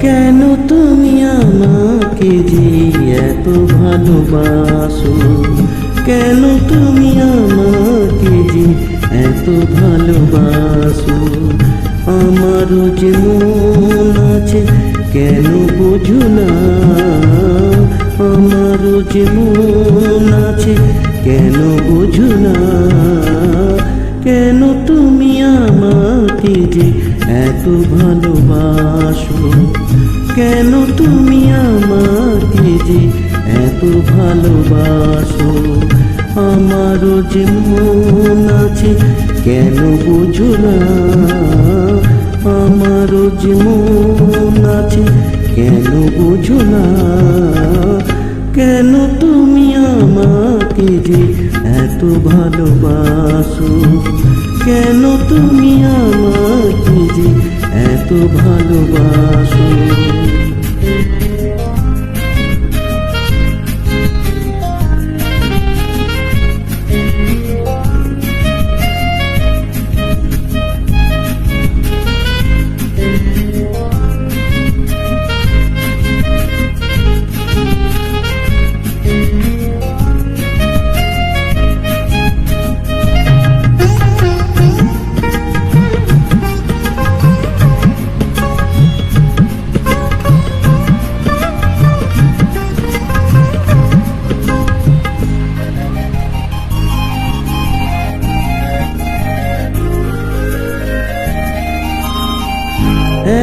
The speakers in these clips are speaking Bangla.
কেন তুমি আমাকে যে এত ভালোবাসো, কেন তুমি আমাকে যে এত ভালোবাসো। আমারও যে মন আছে কেন বোঝো না, আমারও যে মন আছে কেন বোঝো না। কেন তুমি আমাকে যে এত ভালোবাসো, কেন তুমি আমাকে যে এত ভালোবাসো। আমারও যে মন আছে কেন বোঝো না, আমারও যে মন আছে কেন বোঝো না। কেন তুমি আমাকে যে এত ভালোবাসো, কেন তুমি আমাকে যে এত ভালোবাসো।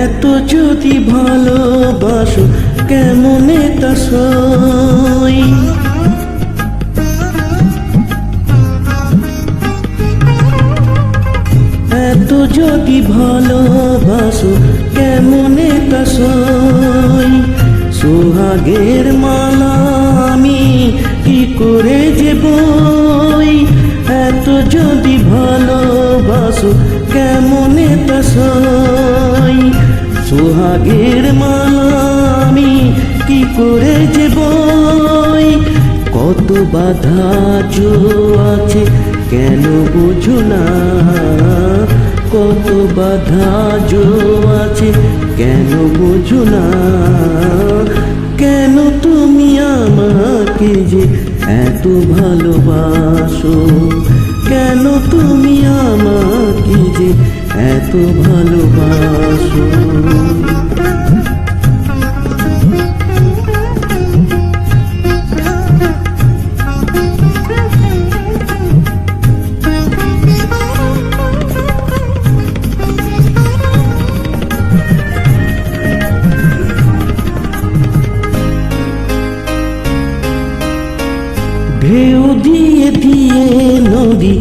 এত যদি ভালোবাসো কেমন তা সই, এত যদি ভালোবাসো কেমন তা সই। সোহাগের মালা আমি কি করে যে বই, এত যদি ভালোবাসো কেমন তা সই। সোহাগের মালা আমি কি করে যে বই। কত বাধা জো আছে কেন বোঝো না, কত বাধা জো আছে কেন বোঝো না। কেন তুমি আমাকে যে এত ভালোবাসো, কেন তুমি আমাকে যে এত ভালোবাসো। ঢেউ দিয়ে দিয়ে নদী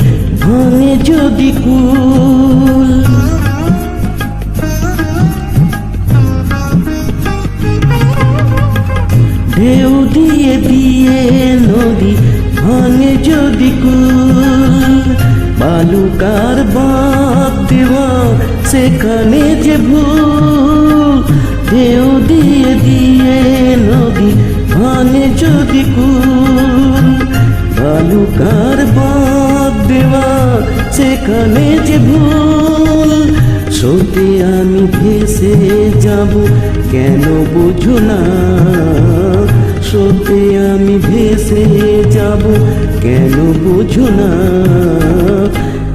ভাঙে যদি কুল, ঢেউ দিয়ে দিয়ে নদী ভাঙে যদি কুল। বালুকার বাঁধ দেওয়া সেখানে যে ভুল, ঢেউ দিয়ে দিয়ে নদী ভাঙে যদি কুল। বালুকার বাঁধ দেওয়া সেখানে যে ভুল। স্রোতে আমি ভেসে যাব কেন বোঝো না, স্রোতে আমি ভেসে যাব কেন বোঝো না।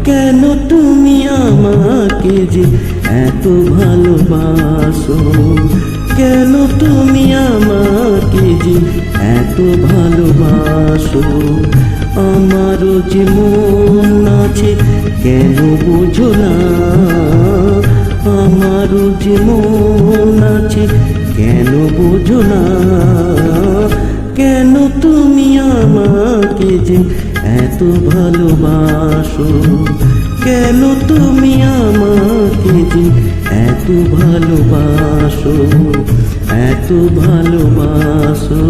কেন তুমি আমাকে যে এত ভালোবাসো, কেন তুমি আমাকে যে এত ভালোবাসো। আমারও যে মন আছে কেন বোঝো না, আমারও যে মন আছে কেন বোঝো না। কেন তুমি আমাকে যে এত ভালোবাসো, কেন তুমি আমাকে যে এত ভালোবাসো, এত ভালোবাসো,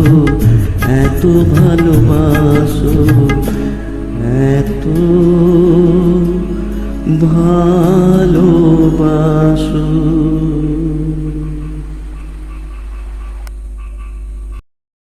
এত ভালোবাসো, এত ভালোবাসো।